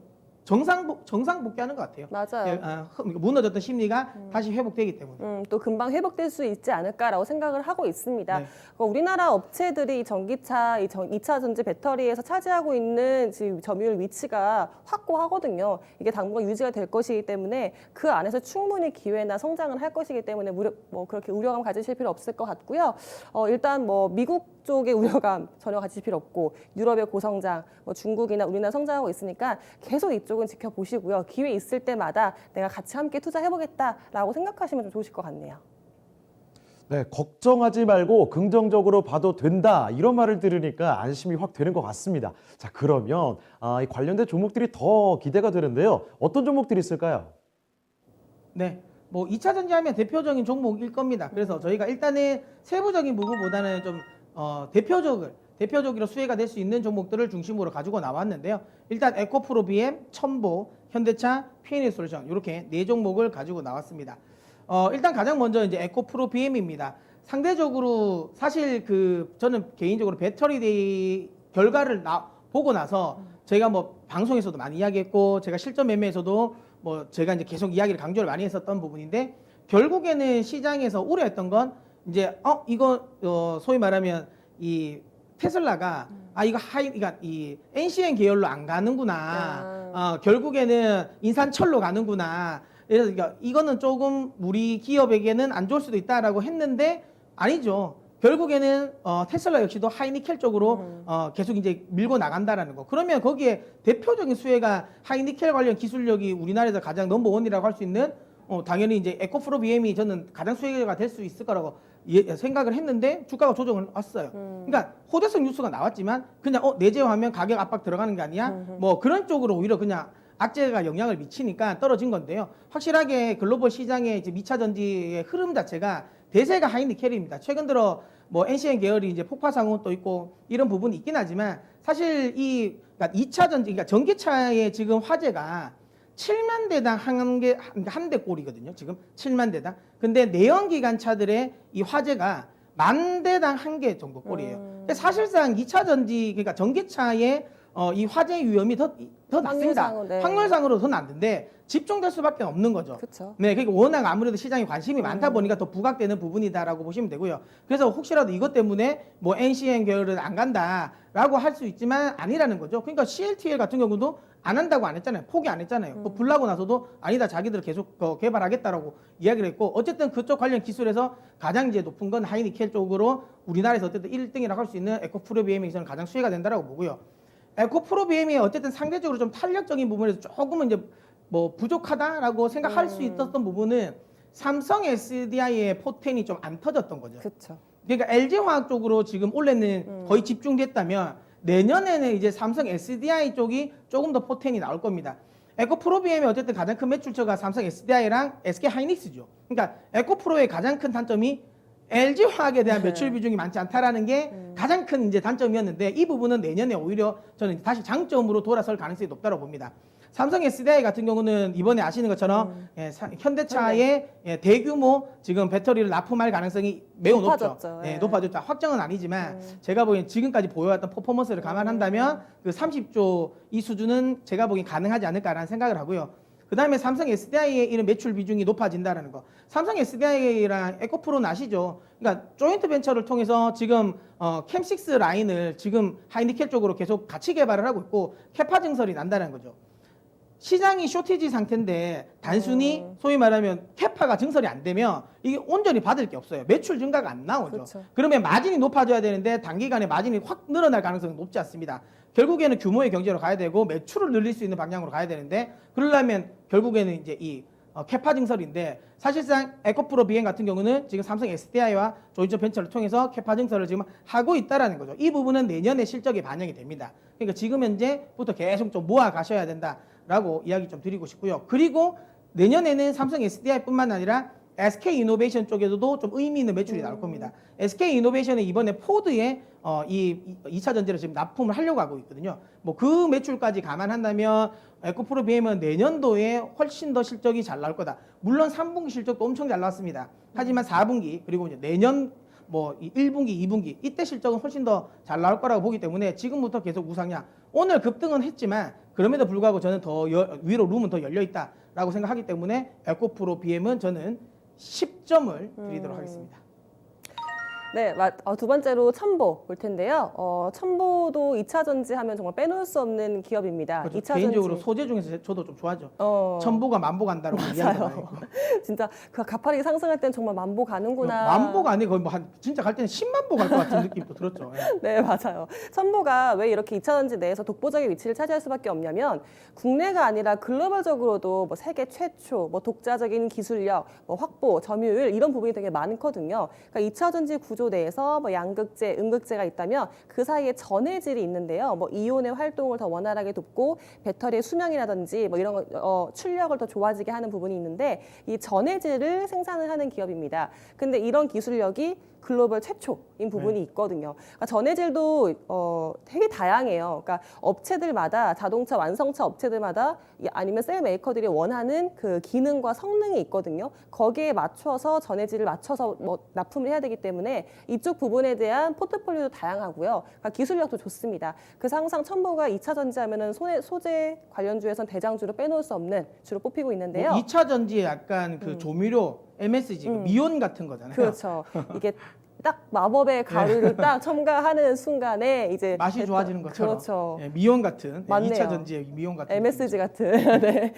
정상 복귀하는 것 같아요. 맞아요. 예, 무너졌던 심리가 다시 회복되기 때문에. 또 금방 회복될 수 있지 않을까라고 생각을 하고 있습니다. 네. 우리나라 업체들이 전기차, 2차 전지 배터리에서 차지하고 있는 지금 점유율 위치가 확고하거든요. 이게 당분간 유지가 될 것이기 때문에 그 안에서 충분히 기회나 성장을 할 것이기 때문에 뭐 그렇게 우려감 가지실 필요 없을 것 같고요. 일단 뭐 미국 쪽의 우려감 전혀 가지실 필요 없고 유럽의 고성장, 뭐 중국이나 우리나라 성장하고 있으니까 계속 이쪽은 지켜보시고요. 기회 있을 때마다 내가 같이 함께 투자해보겠다라고 생각하시면 좀 좋으실 것 같네요. 네, 걱정하지 말고 긍정적으로 봐도 된다 이런 말을 들으니까 안심이 확 되는 것 같습니다. 자, 그러면 이 관련된 종목들이 더 기대가 되는데요. 어떤 종목들이 있을까요? 네. 뭐 2차 전지하면 대표적인 종목일 겁니다. 그래서 저희가 일단은 세부적인 부분보다는 좀 대표적으로 수혜가 될 수 있는 종목들을 중심으로 가지고 나왔는데요. 일단 에코프로 BM, 첨보, 현대차, P&A 솔루션 이렇게 네 종목을 가지고 나왔습니다. 일단 가장 먼저 이제 에코프로 BM입니다. 상대적으로 사실 저는 개인적으로 배터리데이 결과를 보고 나서 저희가 뭐 방송에서도 많이 이야기했고 제가 실전 매매에서도 뭐 제가 이제 계속 이야기를 강조를 많이 했었던 부분인데 결국에는 시장에서 우려했던 건 이제 이거 소위 말하면 이 테슬라가 그러니까 이 NCN 계열로 안 가는구나. 결국에는 인산철로 가는구나. 그래서 그러니까 이거는 조금 우리 기업에게는 안 좋을 수도 있다라고 했는데 아니죠. 결국에는 테슬라 역시도 하이니켈 쪽으로 계속 이제 밀고 나간다라는 거. 그러면 거기에 대표적인 수혜가 하이니켈 관련 기술력이 우리나라에서 가장 넘버원이라고 할 수 있는 당연히 이제 에코프로 BM이 저는 가장 수혜가 될 수 있을 거라고 생각을 했는데 주가가 조정을 왔어요. 그러니까 호재성 뉴스가 나왔지만 그냥 내재화하면 가격 압박 들어가는 게 아니야. 뭐 그런 쪽으로 오히려 그냥 악재가 영향을 미치니까 떨어진 건데요. 확실하게 글로벌 시장의 이제 2차 전지의 흐름 자체가 대세가 하이니켈입니다. 최근 들어 뭐 NCN 계열이 이제 폭파상황도 있고 이런 부분이 있긴 하지만 사실 그러니까 2차 전지, 그러니까 전기차의 지금 화재가 7만 대당 한 대 꼴이거든요. 지금 7만 대당. 근데 내연기관 차들의 이 화재가 1만 대당 1개 정도 꼴이에요. 근데 사실상 2차 전지, 그러니까 전기차의 이 화재 위험이 더 낮습니다. 확률상으로, 네. 확률상으로 더 낮은데 집중될 수밖에 없는 거죠. 그렇죠. 네, 그러니까 워낙 아무래도 시장에 관심이 많다 보니까 더 부각되는 부분이다라고 보시면 되고요. 그래서 혹시라도 이것 때문에 뭐 NCN 계열은 안 간다라고 할 수 있지만 아니라는 거죠. 그러니까 CLTL 같은 경우도 안 한다고 안 했잖아요. 포기 안 했잖아요. 불 나고 나서도 아니다, 자기들 계속 개발하겠다라고 이야기를 했고 어쨌든 그쪽 관련 기술에서 가장 이제 높은 건 하이니켈 쪽으로 우리나라에서 어쨌든 1등이라고 할 수 있는 에코프로 BM에서는 가장 수혜가 된다라고 보고요. 에코프로 BM이 어쨌든 상대적으로 좀 탄력적인 부분에서 조금은 이제 뭐 부족하다라고 생각할 수 있었던 부분은 삼성 SDI의 포텐이 좀 안 터졌던 거죠. 그렇죠. 그러니까 LG화학 쪽으로 지금 올해는 거의 집중됐다면 내년에는 이제 삼성 SDI 쪽이 조금 더 포텐이 나올 겁니다. 에코프로 BM의 어쨌든 가장 큰 매출처가 삼성 SDI랑 SK 하이닉스죠. 그러니까 에코프로의 가장 큰 단점이 LG화학에 대한 매출 비중이 많지 않다라는 게 가장 큰 이제 단점이었는데 이 부분은 내년에 오히려 저는 다시 장점으로 돌아설 가능성이 높다고 봅니다. 삼성 SDI 같은 경우는 이번에 아시는 것처럼 현대차의 대규모 지금 배터리를 납품할 가능성이 매우 높아졌죠. 높죠. 네. 높아졌다. 확정은 아니지만 제가 보기엔 지금까지 보여왔던 퍼포먼스를 감안한다면 그 30조 이 수준은 제가 보기엔 가능하지 않을까라는 생각을 하고요. 그 다음에 삼성 SDI의 이런 매출 비중이 높아진다는 거. 삼성 SDI랑 에코프로는 아시죠? 그러니까 조인트 벤처를 통해서 지금 캠6 라인을 지금 하이니켈 쪽으로 계속 같이 개발을 하고 있고 캐파 증설이 난다는 거죠. 시장이 쇼티지 상태인데 단순히 소위 말하면 캐파가 증설이 안 되면 이게 온전히 받을 게 없어요. 매출 증가가 안 나오죠. 그렇죠. 그러면 마진이 높아져야 되는데 단기간에 마진이 확 늘어날 가능성은 높지 않습니다. 결국에는 규모의 경제로 가야 되고 매출을 늘릴 수 있는 방향으로 가야 되는데 그러려면 결국에는 이제 이 캐파 증설인데 사실상 에코프로 비행 같은 경우는 지금 삼성 SDI와 조인트 벤처를 통해서 캐파 증설을 지금 하고 있다라는 거죠. 이 부분은 내년에 실적이 반영이 됩니다. 그러니까 지금 현재부터 계속 좀 모아 가셔야 된다라고 이야기 좀 드리고 싶고요. 그리고 내년에는 삼성 SDI뿐만 아니라 SK 이노베이션 쪽에서도 좀 의미 있는 매출이 나올 겁니다. SK 이노베이션은 이번에 포드에 이 2차 전지를 지금 납품을 하려고 하고 있거든요. 뭐 그 매출까지 감안한다면 에코프로 BM은 내년도에 훨씬 더 실적이 잘 나올 거다. 물론 3분기 실적도 엄청 잘 나왔습니다. 하지만 4분기 그리고 이제 내년 뭐 1분기, 2분기 이때 실적은 훨씬 더 잘 나올 거라고 보기 때문에 지금부터 계속 우상향. 오늘 급등은 했지만 그럼에도 불구하고 저는 더 위로 룸은 더 열려 있다라고 생각하기 때문에 에코프로 BM은 저는 10점을 드리도록 하겠습니다. 네, 두 번째로 첨보 볼 텐데요. 첨보도 2차 전지 하면 정말 빼놓을 수 없는 기업입니다. 그렇죠. 2차 개인적으로 전지. 소재 중에서 저도 좀 좋아하죠. 어, 천보가 만보 간다고 이야기가 많아요. 진짜 그 가파르게 상승할 땐 정말 만보 가는구나. 만보가 아니고 거의 뭐한 진짜 갈 때는 10만보 갈 것 같은 느낌도 들었죠. 예. 네, 맞아요. 첨보가 왜 이렇게 2차 전지 내에서 독보적인 위치를 차지할 수밖에 없냐면 국내가 아니라 글로벌적으로도 뭐 세계 최초, 뭐 독자적인 기술력, 뭐 확보, 점유율 이런 부분이 되게 많거든요. 그러니까 2차 전지 구조 내에서 뭐 양극재, 음극재가 있다면 그 사이에 전해질이 있는데요. 뭐 이온의 활동을 더 원활하게 돕고 배터리의 수명이라든지 뭐 이런 출력을 더 좋아지게 하는 부분이 있는데 이 전해질을 생산을 하는 기업입니다. 근데 이런 기술력이 글로벌 최초인 부분이 있거든요. 그러니까 전해질도 되게 다양해요. 그러니까 업체들마다 자동차 완성차 업체들마다 아니면 셀 메이커들이 원하는 그 기능과 성능이 있거든요. 거기에 맞춰서 전해질을 맞춰서 뭐 납품을 해야 되기 때문에 이쪽 부분에 대한 포트폴리오도 다양하고요. 그러니까 기술력도 좋습니다. 그래서 항상 첨보가 2차 전지하면은 소재 관련주에선 대장주로 빼놓을 수 없는 주로 뽑히고 있는데요. 뭐 2차 전지에 약간 그 조미료, MSG, 그 미온 같은 거잖아요. 그렇죠. 이게 딱 마법의 가루를 딱 첨가하는 순간에 이제 맛이 좋아지는 것처럼. 그렇죠. 예, 미온 같은 맞네요. 2차 전지의 미온 같은 MSG 같은 네.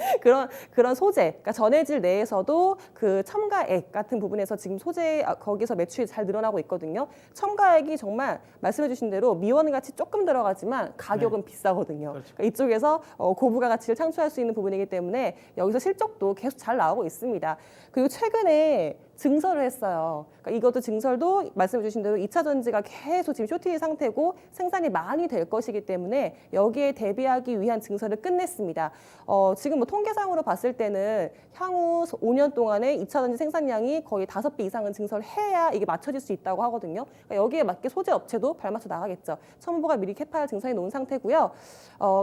그런 소재, 그러니까 전해질 내에서도 그 첨가액 같은 부분에서 지금 소재 거기서 매출이 잘 늘어나고 있거든요. 첨가액이 정말 말씀해주신 대로 미원 가치 조금 들어가지만 가격은 비싸거든요. 그렇죠. 그러니까 이쪽에서 고부가 가치를 창출할 수 있는 부분이기 때문에 여기서 실적도 계속 잘 나오고 있습니다. 그리고 최근에 증설을 했어요. 그러니까 이것도 증설도 말씀해 주신 대로 2차 전지가 계속 지금 쇼티지 상태고 생산이 많이 될 것이기 때문에 여기에 대비하기 위한 증설을 끝냈습니다. 지금 뭐 통계상으로 봤을 때는 향후 5년 동안에 2차 전지 생산량이 거의 5배 이상은 증설해야 이게 맞춰질 수 있다고 하거든요. 그러니까 여기에 맞게 소재 업체도 발맞춰 나가겠죠. 첨보가 미리 캐파를 증설해 놓은 상태고요.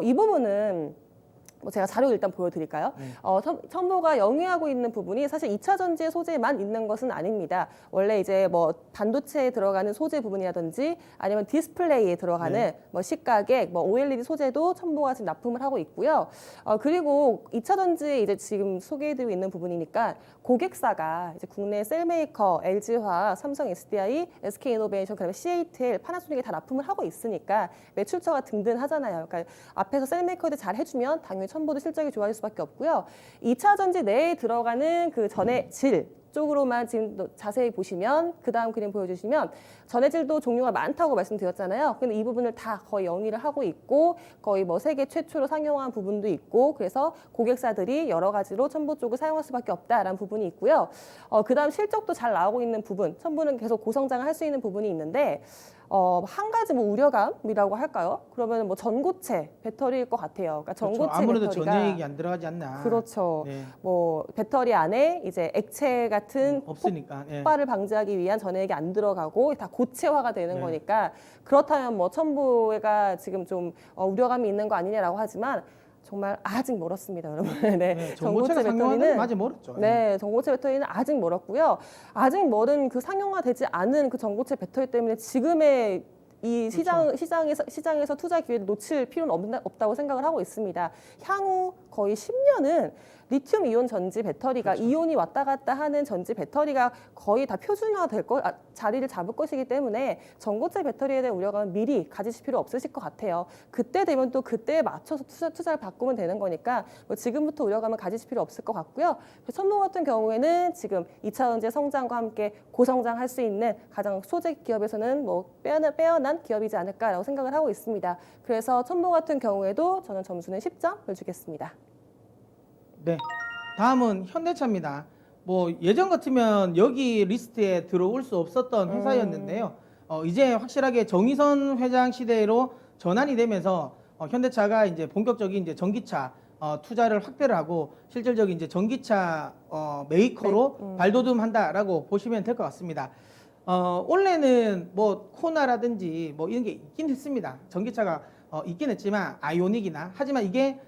이 부분은 뭐 제가 자료 일단 보여드릴까요? 첨보가 영위하고 있는 부분이 사실 2차 전지 소재만 있는 것은 아닙니다. 원래 이제 뭐 반도체에 들어가는 소재 부분이라든지 아니면 디스플레이에 들어가는 뭐 식가격, 뭐 OLED 소재도 첨보가 지금 납품을 하고 있고요. 그리고 2차 전지에 이제 지금 소개해드리고 있는 부분이니까 고객사가 이제 국내 셀메이커, LG화학, 삼성 SDI, SK이노베이션, 그다음에 CATL, 파나소닉에 다 납품을 하고 있으니까 매출처가 든든하잖아요. 그러니까 앞에서 셀메이커들 잘 해주면 당연히 첨보도 실적이 좋아질 수밖에 없고요. 2차 전지 내에 들어가는 그 전해질 쪽으로만 지금 자세히 보시면 그 다음 그림 보여주시면 전해질도 종류가 많다고 말씀드렸잖아요. 근데 이 부분을 다 거의 영위를 하고 있고 거의 뭐 세계 최초로 상용한 부분도 있고 그래서 고객사들이 여러 가지로 첨보 쪽을 사용할 수밖에 없다라는 부분이 있고요. 그 다음 실적도 잘 나오고 있는 부분, 첨보는 계속 고성장을 할 수 있는 부분이 있는데 한 가지 뭐 우려감이라고 할까요? 그러면 뭐 전고체 배터리일 것 같아요. 그러니까 전고체 그렇죠. 아무래도 배터리가 전해액이 안 들어가지 않나. 그렇죠. 네. 뭐 배터리 안에 이제 액체 같은 없으니까. 예. 폭발을 방지하기 위한 전해액이 안 들어가고 다 고체화가 되는 네. 거니까 그렇다면 뭐 첨보가 지금 좀 우려감이 있는 거 아니냐라고 하지만 정말 아직 멀었습니다, 여러분. 네, 전고체가 상용화는 아직 멀었죠. 네, 전고체 배터리는 아직 멀었고요. 아직 멀은 그 상용화되지 않은 그 전고체 배터리 때문에 지금의 이 시장에서 투자 기회를 놓칠 필요는 없다고 생각을 하고 있습니다. 향후 거의 10년은 리튬 이온 전지 배터리가 그렇죠. 이온이 왔다 갔다 하는 전지 배터리가 거의 다 표준화 자리를 잡을 것이기 때문에 전고체 배터리에 대한 우려감은 미리 가지실 필요 없으실 것 같아요. 그때 되면 또 그때에 맞춰서 투자를 바꾸면 되는 거니까 뭐 지금부터 우려감을 가지실 필요 없을 것 같고요. 첨보 같은 경우에는 지금 2차 전지의 성장과 함께 고성장할 수 있는 가장 소재 기업에서는 뭐 빼어난 기업이지 않을까라고 생각을 하고 있습니다. 그래서 첨보 같은 경우에도 저는 점수는 10점을 주겠습니다. 네. 다음은 현대차입니다. 뭐 예전 같으면 여기 리스트에 들어올 수 없었던 회사였는데요. 이제 확실하게 정의선 회장 시대로 전환이 되면서 현대차가 이제 본격적인 이제 전기차 투자를 확대를 하고 실질적인 이제 전기차 메이커로 발돋움한다라고 보시면 될 것 같습니다. 원래는 뭐 코나라든지 뭐 이런 게 있긴 했습니다. 전기차가 있긴 했지만 아이오닉이나 하지만 이게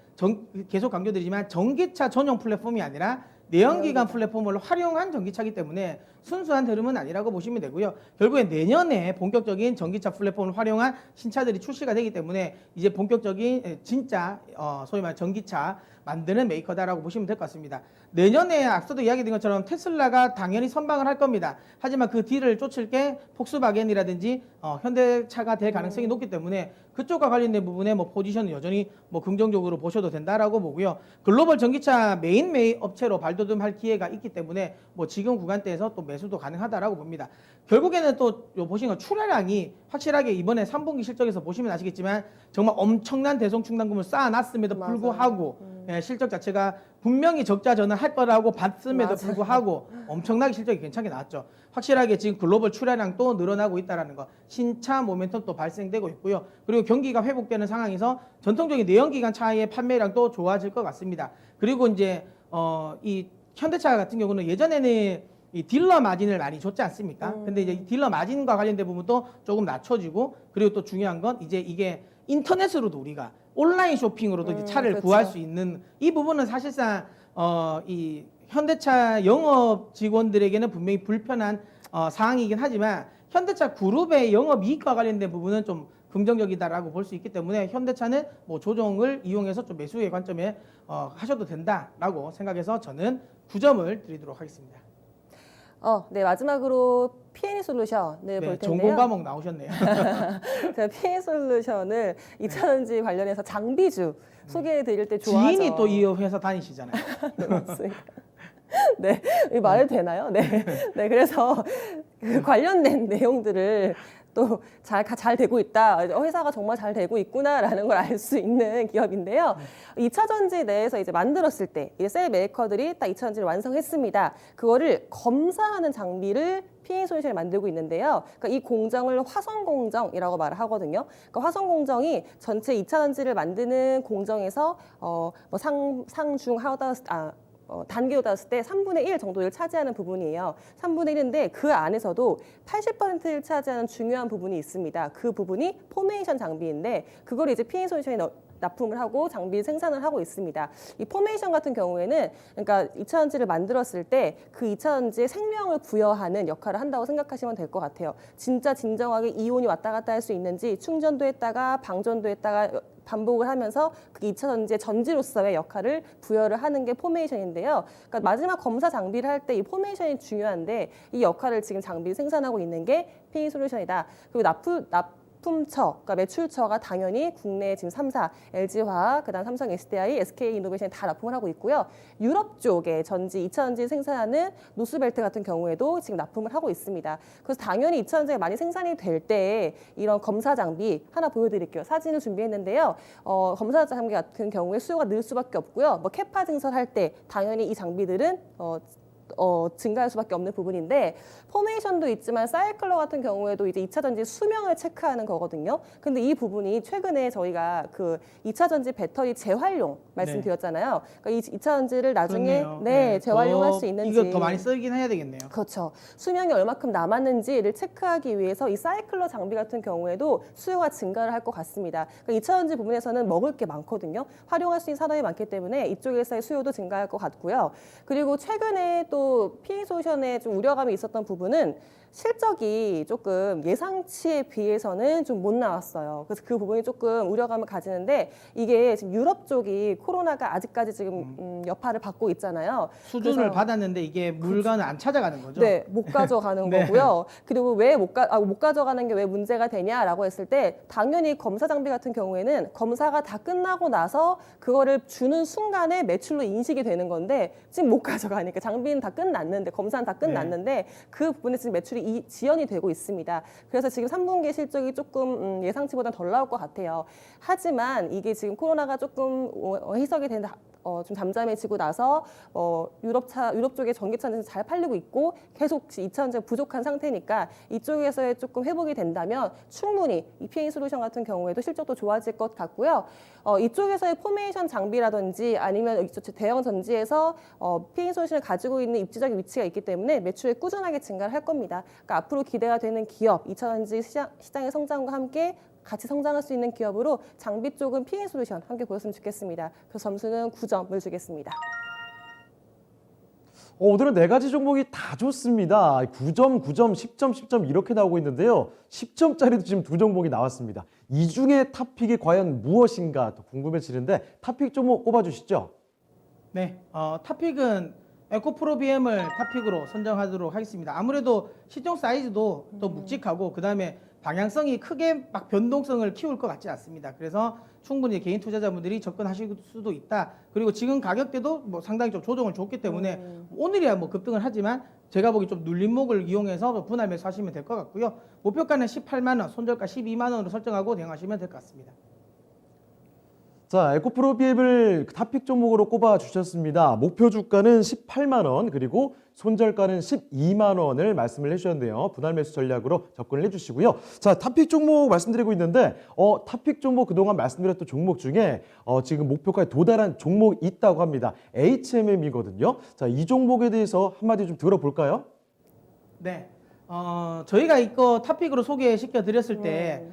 계속 강조드리지만 전기차 전용 플랫폼이 아니라 내연기관 플랫폼을 활용한 전기차이기 때문에 순수한 흐름은 아니라고 보시면 되고요. 결국에 내년에 본격적인 전기차 플랫폼을 활용한 신차들이 출시가 되기 때문에 이제 본격적인 진짜 소위 말해 전기차 만드는 메이커다라고 보시면 될 것 같습니다. 내년에 앞서도 이야기드린 것처럼 테슬라가 당연히 선방을 할 겁니다. 하지만 그 뒤를 쫓을 게 폭스바겐이라든지 현대차가 될 가능성이 높기 때문에 그쪽과 관련된 부분에 뭐 포지션은 여전히 뭐 긍정적으로 보셔도 된다라고 보고요. 글로벌 전기차 메인 업체로 발돋움할 기회가 있기 때문에 뭐 지금 구간대에서 또 매수도 가능하다라고 봅니다. 결국에는 또 보시는 거 출하량이 확실하게 이번에 3분기 실적에서 보시면 아시겠지만 정말 엄청난 대송 충당금을 쌓아놨음에도 불구하고 실적 자체가 분명히 적자 전환할 거라고 봤음에도 불구하고 엄청나게 실적이 괜찮게 나왔죠. 확실하게 지금 글로벌 출하량 또 늘어나고 있다는 거, 신차 모멘텀 또 발생되고 있고요. 그리고 경기가 회복되는 상황에서 전통적인 내연기관 차의 판매량도 좋아질 것 같습니다. 그리고 이제 이 현대차 같은 경우는 예전에는 이 딜러 마진을 많이 줬지 않습니까? 근데 이제 이 딜러 마진과 관련된 부분도 조금 낮춰지고, 그리고 또 중요한 건 이제 이게 인터넷으로도 우리가 온라인 쇼핑으로도 이제 차를 그렇죠. 구할 수 있는 이 부분은 사실상 이 현대차 영업 직원들에게는 분명히 불편한 상황이긴 하지만 현대차 그룹의 영업 이익과 관련된 부분은 좀 긍정적이다라고 볼 수 있기 때문에 현대차는 뭐 조정을 이용해서 좀 매수의 관점에 하셔도 된다라고 생각해서 저는 9점을 드리도록 하겠습니다. 네, 마지막으로 P&E 솔루션을 볼 텐데요. 전공 과목 나오셨네요. 제가 P&E 솔루션을 2차전지 관련해서 장비주 소개해 드릴 때 좋아하죠. 지인이 또 이 회사 다니시잖아요. 네, 맞습니다. 네, 이 말해도 되나요? 네, 네, 그래서 그 관련된 내용들을 또 잘 되고 있다. 회사가 정말 잘 되고 있구나라는 걸 알 수 있는 기업인데요. 2차 전지 내에서 이제 만들었을 때 이제 셀 메이커들이 딱 2차 전지를 완성했습니다. 그거를 검사하는 장비를 P&E 솔루션을 만들고 있는데요. 그러니까 이 공정을 화성 공정이라고 말을 하거든요. 그러니까 화성 공정이 전체 2차 전지를 만드는 공정에서 뭐 상중 하다 단계로 따졌을 때 3분의 1 정도를 차지하는 부분이에요. 3분의 1인데 그 안에서도 80%를 차지하는 중요한 부분이 있습니다. 그 부분이 포메이션 장비인데 그걸 이제 P&E 솔루션이 납품을 하고 장비 생산을 하고 있습니다. 이 포메이션 같은 경우에는 그러니까 2차 전지를 만들었을 때 그 2차 전지에 생명을 부여하는 역할을 한다고 생각하시면 될 것 같아요. 진짜 진정하게 이온이 왔다 갔다 할 수 있는지 충전도 했다가 방전도 했다가 반복을 하면서 그 2차 전지의 전지로서의 역할을 부여를 하는 게 포메이션인데요. 그러니까 마지막 검사 장비를 할 때 이 포메이션이 중요한데 이 역할을 지금 장비 생산하고 있는 게 P&E 솔루션이다. 그리고 납품처, 그러니까 매출처가 당연히 국내 지금 3사, LG화학, 그다음 삼성 SDI, SK이노베이션이 다 납품을 하고 있고요. 유럽 쪽에 전지, 2차 전지 생산하는 노스벨트 같은 경우에도 지금 납품을 하고 있습니다. 그래서 당연히 2차 전지가 많이 생산이 될 때 이런 검사 장비 하나 보여드릴게요. 사진을 준비했는데요. 검사 장비 같은 경우에 수요가 늘 수밖에 없고요. 뭐 캐파 증설할 때 당연히 이 장비들은 증가할 수밖에 없는 부분인데 포메이션도 있지만 사이클러 같은 경우에도 이제 2차 전지 수명을 체크하는 거거든요. 근데 이 부분이 최근에 저희가 그 2차 전지 배터리 재활용 말씀드렸잖아요. 그러니까 이 2차 전지를 나중에 재활용할 수 있는지 이거 더 많이 쓰긴 해야 되겠네요. 그렇죠. 수명이 얼마큼 남았는지를 체크하기 위해서 이 사이클러 장비 같은 경우에도 수요가 증가를 할 것 같습니다. 그러니까 2차 전지 부분에서는 먹을 게 많거든요. 활용할 수 있는 산업이 많기 때문에 이쪽에서의 수요도 증가할 것 같고요. 그리고 최근에 또 P&E 솔루션에 좀 우려감이 있었던 부분은 실적이 조금 예상치에 비해서는 좀 못 나왔어요. 그래서 그 부분이 조금 우려감을 가지는데 이게 지금 유럽 쪽이 코로나가 아직까지 지금 여파를 받고 있잖아요. 수준을 그래서 받았는데 이게 물건을 안 찾아가는 거죠. 네, 못 가져가는 네. 거고요. 그리고 왜 못 가져가는 게 왜 문제가 되냐라고 했을 때 당연히 검사 장비 같은 경우에는 검사가 다 끝나고 나서 그거를 주는 순간에 매출로 인식이 되는 건데 지금 못 가져가니까 장비는 다 끝났는데 검사는 다 끝났는데 그 부분에 지금 매출이 지연이 되고 있습니다. 그래서 지금 3분기 실적이 조금 예상치보다 덜 나올 것 같아요. 하지만 이게 지금 코로나가 조금 희석이 된다. 좀 잠잠해지고 나서 유럽 쪽의 전기차는 잘 팔리고 있고 계속 2차전지가 부족한 상태니까 이쪽에서의 조금 회복이 된다면 충분히 EPA 솔루션 같은 경우에도 실적도 좋아질 것 같고요. 이쪽에서의 포메이션 장비라든지 아니면 이쪽 대형 전지에서 PA 솔루션을 가지고 있는 입지적인 위치가 있기 때문에 매출이 꾸준하게 증가를 할 겁니다. 그러니까 앞으로 기대가 되는 기업, 2차전지 시장의 성장과 함께 같이 성장할 수 있는 기업으로 장비 쪽은 PA 솔루션 함께 보였으면 좋겠습니다. 그 점수는 9점을 주겠습니다. 오늘은 네 가지 종목이 다 좋습니다. 9점, 9점, 10점, 10점 이렇게 나오고 있는데요. 10점짜리도 지금 두 종목이 나왔습니다. 이 중에 탑픽이 과연 무엇인가 또 궁금해지는데 탑픽 종목 꼽아주시죠. 네, 탑픽은 에코프로비엠을 탑픽으로 선정하도록 하겠습니다. 아무래도 시총 사이즈도 또 묵직하고 그다음에 방향성이 크게 막 변동성을 키울 것 같지 않습니다. 그래서 충분히 개인 투자자분들이 접근하실 수도 있다. 그리고 지금 가격대도 뭐 상당히 좀 조정을 줬기 때문에 오늘이야 뭐 급등을 하지만 제가 보기 좀 눌림목을 이용해서 분할 매수하시면 될 것 같고요. 목표가는 18만 원, 손절가 12만 원으로 설정하고 대응하시면 될 것 같습니다. 자, 에코프로비엠을 탑픽 종목으로 꼽아 주셨습니다. 목표 주가는 18만 원, 그리고 손절가는 12만 원을 말씀을 해주셨네요. 분할 매수 전략으로 접근을 해주시고요. 자, 탑픽 종목 말씀드리고 있는데, 탑픽 종목 그동안 말씀드렸던 종목 중에 지금 목표가에 도달한 종목이 있다고 합니다. HMM이거든요. 자, 이 종목에 대해서 한마디 좀 들어볼까요? 네, 저희가 이거 탑픽으로 소개시켜 드렸을 때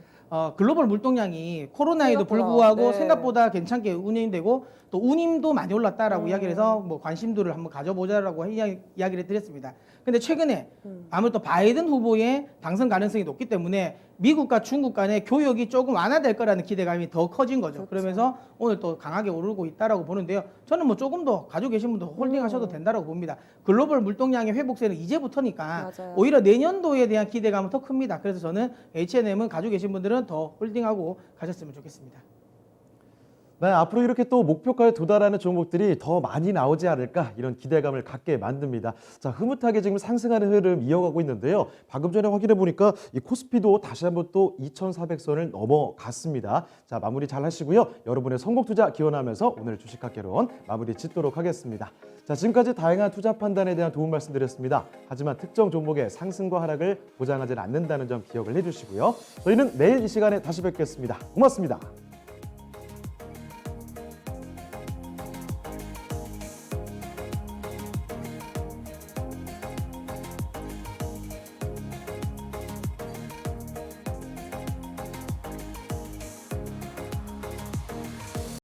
글로벌 물동량이 코로나에도 생각보다, 불구하고 네. 생각보다 괜찮게 운행되고 또 운임도 많이 올랐다라고 이야기를 해서 뭐 관심도를 한번 가져보자라고 이야기를 드렸습니다. 근데 최근에 아무래도 바이든 후보의 당선 가능성이 높기 때문에 미국과 중국 간의 교역이 조금 완화될 거라는 기대감이 더 커진 거죠. 그렇죠. 그러면서 오늘 또 강하게 오르고 있다라고 보는데요. 저는 뭐 조금 더 가지고 계신 분들 홀딩하셔도 된다라고 봅니다. 글로벌 물동량의 회복세는 이제부터니까 맞아요. 오히려 내년도에 대한 기대감은 더 큽니다. 그래서 저는 H&M은 가지고 계신 분들은 더 홀딩하고 가셨으면 좋겠습니다. 네, 앞으로 이렇게 또 목표가에 도달하는 종목들이 더 많이 나오지 않을까 이런 기대감을 갖게 만듭니다. 자, 흐뭇하게 지금 상승하는 흐름 이어가고 있는데요. 방금 전에 확인해 보니까 이 코스피도 다시 한번 또 2,400선을 넘어갔습니다. 자, 마무리 잘 하시고요. 여러분의 성공 투자 기원하면서 오늘 주식학개론 마무리 짓도록 하겠습니다. 자, 지금까지 다양한 투자 판단에 대한 도움 말씀드렸습니다. 하지만 특정 종목의 상승과 하락을 보장하지는 않는다는 점 기억을 해주시고요. 저희는 내일 이 시간에 다시 뵙겠습니다. 고맙습니다.